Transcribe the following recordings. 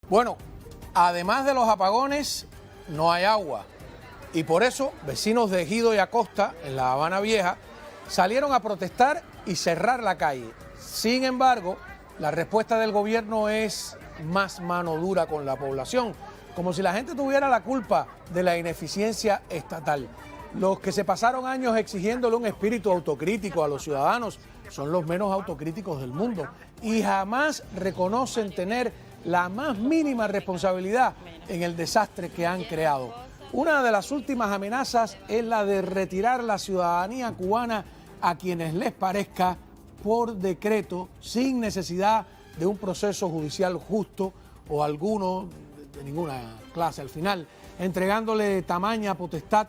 Bueno, además de los apagones, no hay agua. Y por eso, vecinos de Ejido y Acosta, en La Habana Vieja, salieron a protestar y cerrar la calle. Sin embargo, la respuesta del gobierno es más mano dura con la población, como si la gente tuviera la culpa de la ineficiencia estatal. Los que se pasaron años exigiéndole un espíritu autocrítico a los ciudadanos son los menos autocríticos del mundo y jamás reconocen tener la más mínima responsabilidad en el desastre que han creado. Una de las últimas amenazas es la de retirar la ciudadanía cubana a quienes les parezca por decreto, sin necesidad de un proceso judicial justo o alguno de ninguna clase al final, entregándole tamaña potestad,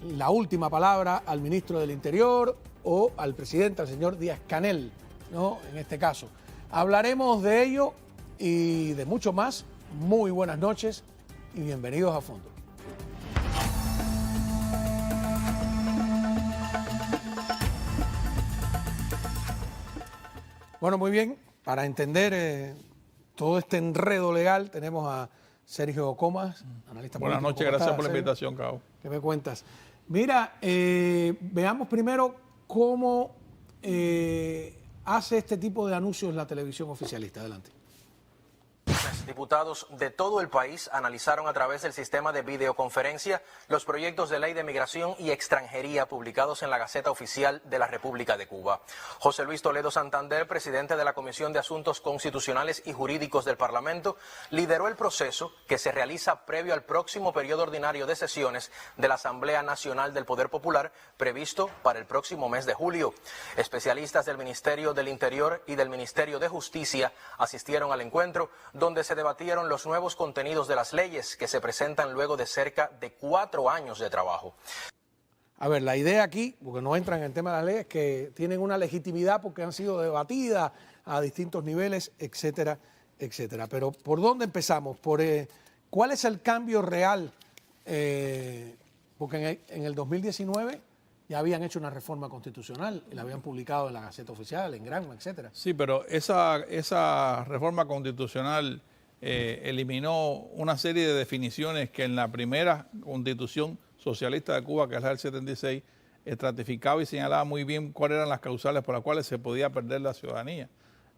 la última palabra, al ministro del Interior o al presidente, al señor Díaz-Canel, ¿no? En este caso. Hablaremos de ello y de mucho más. Muy buenas noches y bienvenidos a Fondo. Bueno, muy bien. Para entender todo este enredo legal tenemos a Sergio Comas, analista político. Buenas noches, gracias por la invitación, Cabo. ¿Qué me cuentas? Mira, veamos primero cómo hace este tipo de anuncios la televisión oficialista. Adelante. Diputados de todo el país analizaron a través del sistema de videoconferencia los proyectos de ley de migración y extranjería publicados en la Gaceta Oficial de la República de Cuba. José Luis Toledo Santander, presidente de la Comisión de Asuntos Constitucionales y Jurídicos del Parlamento, lideró el proceso que se realiza previo al próximo periodo ordinario de sesiones de la Asamblea Nacional del Poder Popular, previsto para el próximo mes de julio. Especialistas del Ministerio del Interior y del Ministerio de Justicia asistieron al encuentro, donde se debatieron los nuevos contenidos de las leyes que se presentan luego de cerca de 4 años de trabajo. A ver, la idea aquí, porque no entran en el tema de las leyes, es que tienen una legitimidad porque han sido debatidas a distintos niveles, etcétera, etcétera. Pero ¿por dónde empezamos? ¿Cuál es el cambio real? Porque en el 2019 ya habían hecho una reforma constitucional y la habían publicado en la Gaceta Oficial, en Granma, etcétera. Sí, pero esa reforma constitucional eliminó una serie de definiciones que en la primera constitución socialista de Cuba, que es la del 76, estratificaba y señalaba muy bien cuáles eran las causales por las cuales se podía perder la ciudadanía.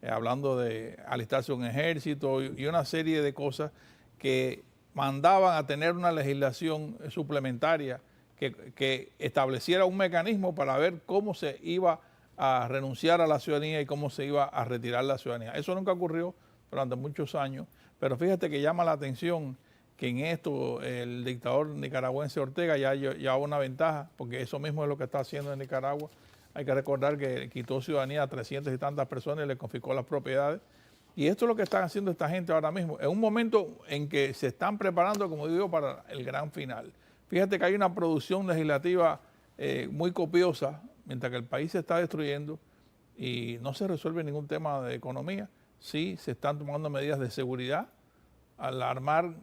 Hablando de alistarse un ejército y una serie de cosas que mandaban a tener una legislación suplementaria que estableciera un mecanismo para ver cómo se iba a renunciar a la ciudadanía y cómo se iba a retirar la ciudadanía. Eso nunca ocurrió durante muchos años, pero fíjate que llama la atención que en esto el dictador nicaragüense Ortega ya lleva una ventaja, porque eso mismo es lo que está haciendo en Nicaragua. Hay que recordar que quitó ciudadanía a 300 y tantas personas y le confiscó las propiedades. Y esto es lo que están haciendo esta gente ahora mismo, en un momento en que se están preparando, como digo, para el gran final. Fíjate que hay una producción legislativa muy copiosa, mientras que el país se está destruyendo y no se resuelve ningún tema de economía. Sí, se están tomando medidas de seguridad al armar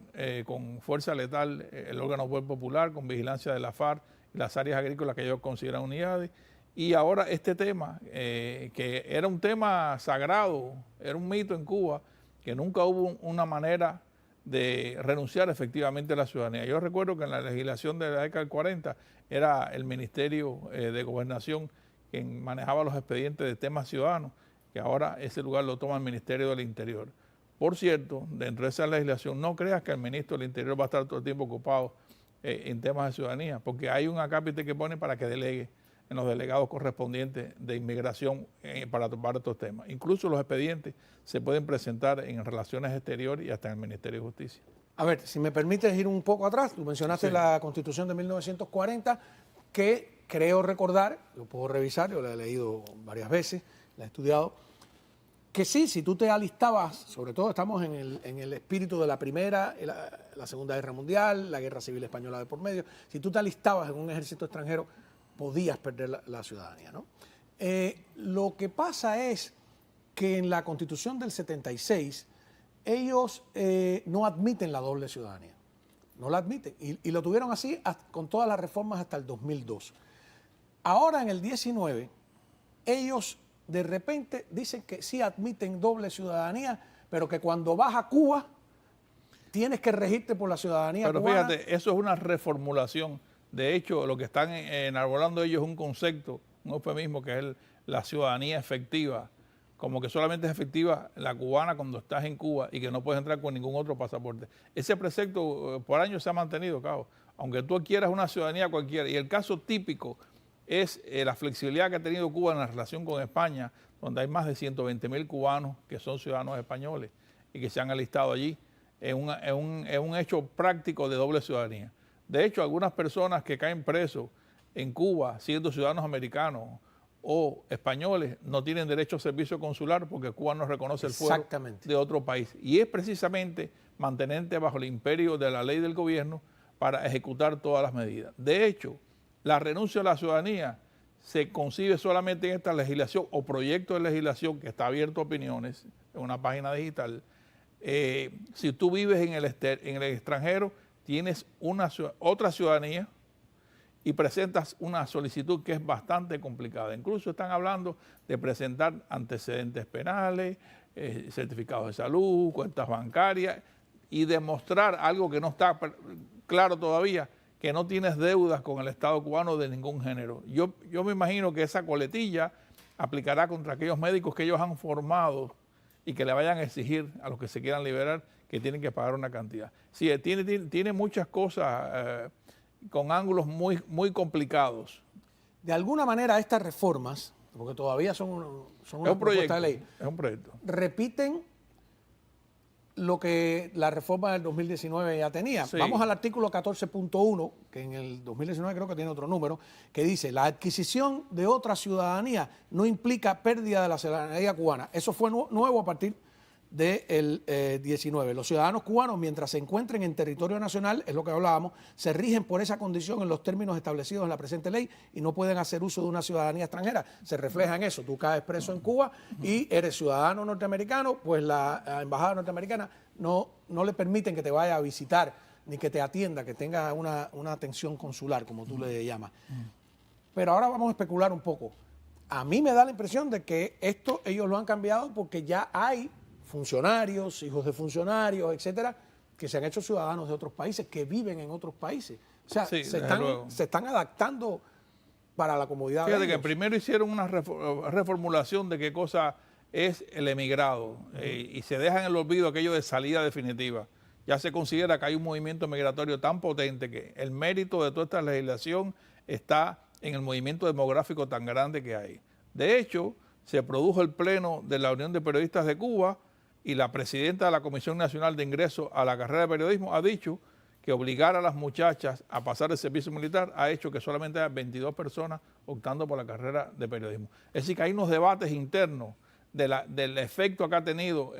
con fuerza letal el órgano Poder Popular, con vigilancia de la FARC y las áreas agrícolas que ellos consideran unidades. Y ahora este tema, que era un tema sagrado, era un mito en Cuba, que nunca hubo una manera de renunciar efectivamente a la ciudadanía. Yo recuerdo que en la legislación de la década del 40 era el Ministerio de Gobernación quien manejaba los expedientes de temas ciudadanos, que ahora ese lugar lo toma el Ministerio del Interior. Por cierto, dentro de esa legislación, no creas que el ministro del Interior va a estar todo el tiempo ocupado en temas de ciudadanía, porque hay un acápite que pone para que delegue en los delegados correspondientes de inmigración para tomar estos temas. Incluso los expedientes se pueden presentar en relaciones exteriores y hasta en el Ministerio de Justicia. A ver, si me permites ir un poco atrás, tú mencionaste la Constitución de 1940, que creo recordar, lo puedo revisar, yo la he leído varias veces, la he estudiado, que sí, si tú te alistabas, sobre todo estamos en el espíritu de la Primera, la Segunda Guerra Mundial, la Guerra Civil Española de por medio, si tú te alistabas en un ejército extranjero, podías perder la ciudadanía, ¿no? Lo que pasa es que en la Constitución del 76 ellos no admiten la doble ciudadanía, no la admiten, y lo tuvieron así con todas las reformas hasta el 2002. Ahora en el 19 ellos de repente dicen que sí admiten doble ciudadanía, pero que cuando vas a Cuba tienes que regirte por la ciudadanía Pero cubana. fíjate, eso es una reformulación. De hecho, lo que están enarbolando ellos es un concepto, un eufemismo, que es la ciudadanía efectiva. Como que solamente es efectiva la cubana cuando estás en Cuba y que no puedes entrar con ningún otro pasaporte. Ese precepto por años se ha mantenido, Cabo. Aunque tú quieras una ciudadanía cualquiera. Y el caso típico es la flexibilidad que ha tenido Cuba en la relación con España, donde hay más de 120.000 cubanos que son ciudadanos españoles y que se han alistado allí. Es un hecho práctico de doble ciudadanía. De hecho, algunas personas que caen presos en Cuba siendo ciudadanos americanos o españoles no tienen derecho a servicio consular porque Cuba no reconoce el fuero de otro país. Y es precisamente mantenerte bajo el imperio de la ley del gobierno para ejecutar todas las medidas. De hecho, la renuncia a la ciudadanía se concibe solamente en esta legislación o proyecto de legislación que está abierto a opiniones en una página digital. Si tú vives en el extranjero, tienes otra ciudadanía y presentas una solicitud que es bastante complicada. Incluso están hablando de presentar antecedentes penales, certificados de salud, cuentas bancarias y demostrar algo que no está claro todavía, que no tienes deudas con el Estado cubano de ningún género. Yo me imagino que esa coletilla aplicará contra aquellos médicos que ellos han formado y que le vayan a exigir a los que se quieran liberar que tienen que pagar una cantidad. Sí, tiene muchas cosas con ángulos muy complicados. De alguna manera estas reformas, porque todavía son una propuesta de ley, es un proyecto, repiten lo que la reforma del 2019 ya tenía. Sí. Vamos al artículo 14.1, que en el 2019 creo que tiene otro número, que dice: la adquisición de otra ciudadanía no implica pérdida de la ciudadanía cubana. Eso fue nuevo a partir del 19. Los ciudadanos cubanos, mientras se encuentren en territorio nacional, es lo que hablábamos, se rigen por esa condición en los términos establecidos en la presente ley y no pueden hacer uso de una ciudadanía extranjera. Se refleja en eso. Tú caes preso en Cuba y eres ciudadano norteamericano, pues la embajada norteamericana no le permiten que te vaya a visitar ni que te atienda, que tenga una atención consular, como tú le llamas. Pero ahora vamos a especular un poco. A mí me da la impresión de que esto ellos lo han cambiado porque ya hay funcionarios, hijos de funcionarios, etcétera, que se han hecho ciudadanos de otros países, que viven en otros países. O sea, sí, se están adaptando para la comodidad. Fíjate que primero hicieron una reformulación de qué cosa es el emigrado y se deja en el olvido aquello de salida definitiva. Ya se considera que hay un movimiento migratorio tan potente que el mérito de toda esta legislación está en el movimiento demográfico tan grande que hay. De hecho, se produjo el pleno de la Unión de Periodistas de Cuba y la presidenta de la Comisión Nacional de Ingreso a la carrera de periodismo ha dicho que obligar a las muchachas a pasar el servicio militar ha hecho que solamente haya 22 personas optando por la carrera de periodismo. Es decir, que hay unos debates internos del efecto que ha tenido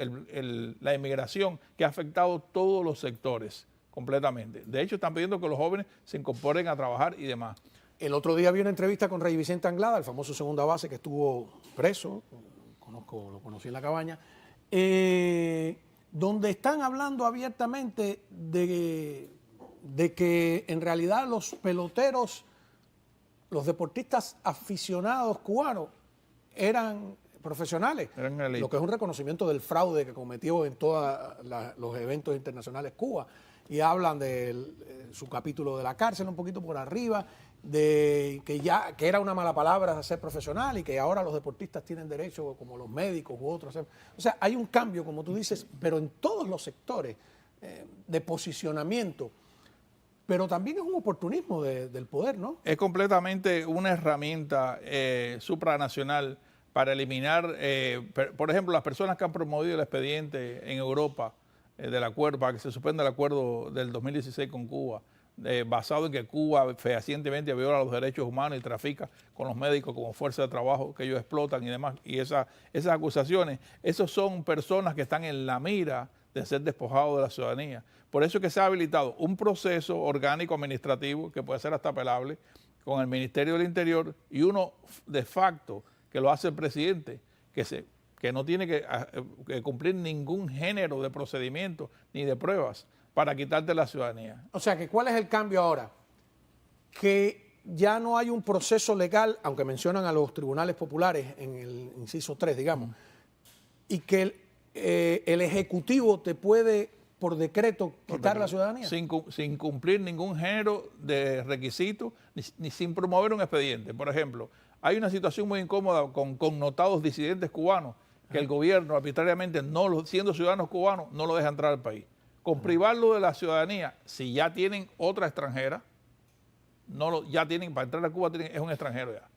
la inmigración que ha afectado todos los sectores completamente. De hecho, están pidiendo que los jóvenes se incorporen a trabajar y demás. El otro día vi una entrevista con Rey Vicente Anglada, el famoso segunda base que estuvo preso, lo conocí en la cabaña, donde están hablando abiertamente de que en realidad los peloteros, los deportistas aficionados cubanos eran profesionales, lo que es un reconocimiento del fraude que cometió en todos los eventos internacionales Cuba, y hablan de su capítulo de la cárcel un poquito por arriba, de que era una mala palabra ser profesional y que ahora los deportistas tienen derecho, como los médicos u otros. O sea, hay un cambio, como tú dices, pero en todos los sectores de posicionamiento. Pero también es un oportunismo del poder, ¿no? Es completamente una herramienta supranacional para eliminar, por ejemplo, las personas que han promovido el expediente en Europa del acuerdo, para que se suspenda el acuerdo del 2016 con Cuba, basado en que Cuba fehacientemente viola los derechos humanos y trafica con los médicos como fuerza de trabajo que ellos explotan y demás. Y esas acusaciones, esos son personas que están en la mira de ser despojados de la ciudadanía. Por eso es que se ha habilitado un proceso orgánico administrativo que puede ser hasta apelable con el Ministerio del Interior y uno de facto que lo hace el presidente, que no tiene que cumplir ningún género de procedimiento ni de pruebas para quitarte la ciudadanía. O sea, que ¿cuál es el cambio ahora? Que ya no hay un proceso legal, aunque mencionan a los tribunales populares en el inciso 3, digamos, y que el Ejecutivo te puede por decreto quitar la ciudadanía. Sin cumplir ningún género de requisito, ni sin promover un expediente. Por ejemplo, hay una situación muy incómoda con connotados disidentes cubanos que el gobierno arbitrariamente, siendo ciudadanos cubanos, no lo deja entrar al país. Con privarlo de la ciudadanía, si ya tienen otra extranjera, ya tienen, para entrar a Cuba es un extranjero ya.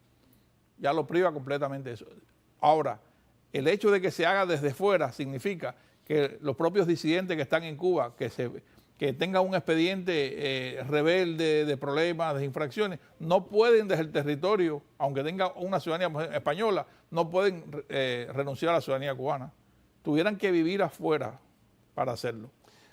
Ya lo priva completamente eso. Ahora, el hecho de que se haga desde fuera significa que los propios disidentes que están en Cuba, que tengan un expediente rebelde de problemas, de infracciones, no pueden desde el territorio, aunque tengan una ciudadanía española, no pueden renunciar a la ciudadanía cubana. Tuvieran que vivir afuera para hacerlo.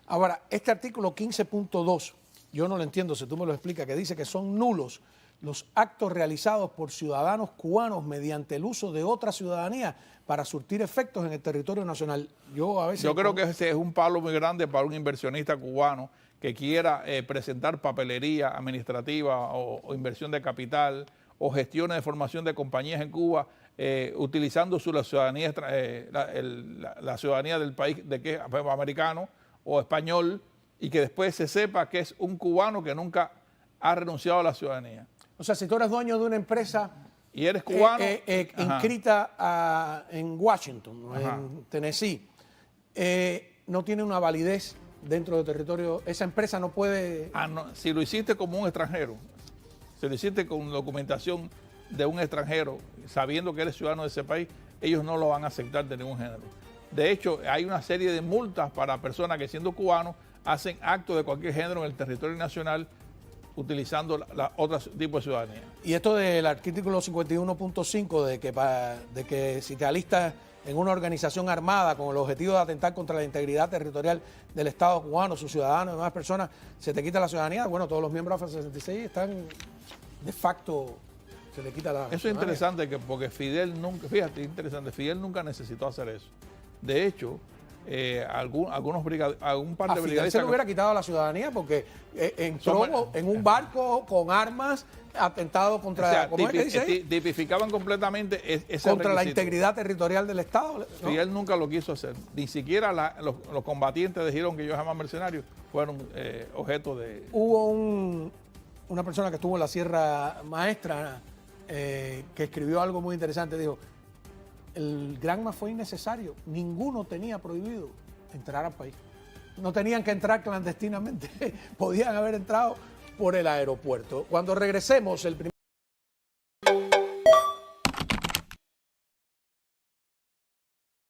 Ahora, este artículo 15.2, yo no lo entiendo, si tú me lo explicas, que dice que son nulos los actos realizados por ciudadanos cubanos mediante el uso de otra ciudadanía para surtir efectos en el territorio nacional. Yo creo que ese es un palo muy grande para un inversionista cubano que quiera presentar papelería administrativa o inversión de capital o gestiones de formación de compañías en Cuba utilizando la ciudadanía, la ciudadanía del país de que es americano o español, y que después se sepa que es un cubano que nunca ha renunciado a la ciudadanía. O sea, si tú eres dueño de una empresa y eres cubano inscrita en Washington, en Tennessee, no tiene una validez dentro del territorio, esa empresa no puede... No, si lo hiciste como un extranjero, si lo hiciste con documentación de un extranjero, sabiendo que eres ciudadano de ese país, ellos no lo van a aceptar de ningún género. De hecho, hay una serie de multas para personas que, siendo cubanos, hacen actos de cualquier género en el territorio nacional utilizando otro tipo de ciudadanía. Y esto del artículo 51.5 de que si te alistas en una organización armada con el objetivo de atentar contra la integridad territorial del Estado cubano, sus ciudadanos y demás personas, se te quita la ciudadanía. Bueno, todos los miembros de AFA 66 están de facto, se le quita la ciudadanía. Eso es interesante porque Fidel nunca, fíjate, interesante, Fidel nunca necesitó hacer eso. De hecho, algún par de brigadistas... se le hubiera quitado la ciudadanía porque entró en un barco con armas, atentado contra... O sea, ¿cómo es que dice ahí? Tipificaban completamente ese contra requisito. La integridad territorial del Estado, ¿no? Fidel nunca lo quiso hacer. Ni siquiera los combatientes de Girón, que ellos llaman mercenarios, fueron objeto de... Hubo una persona que estuvo en la Sierra Maestra que escribió algo muy interesante. Dijo, el Granma fue innecesario. Ninguno tenía prohibido entrar al país. No tenían que entrar clandestinamente. Podían haber entrado por el aeropuerto. Cuando regresemos, el primer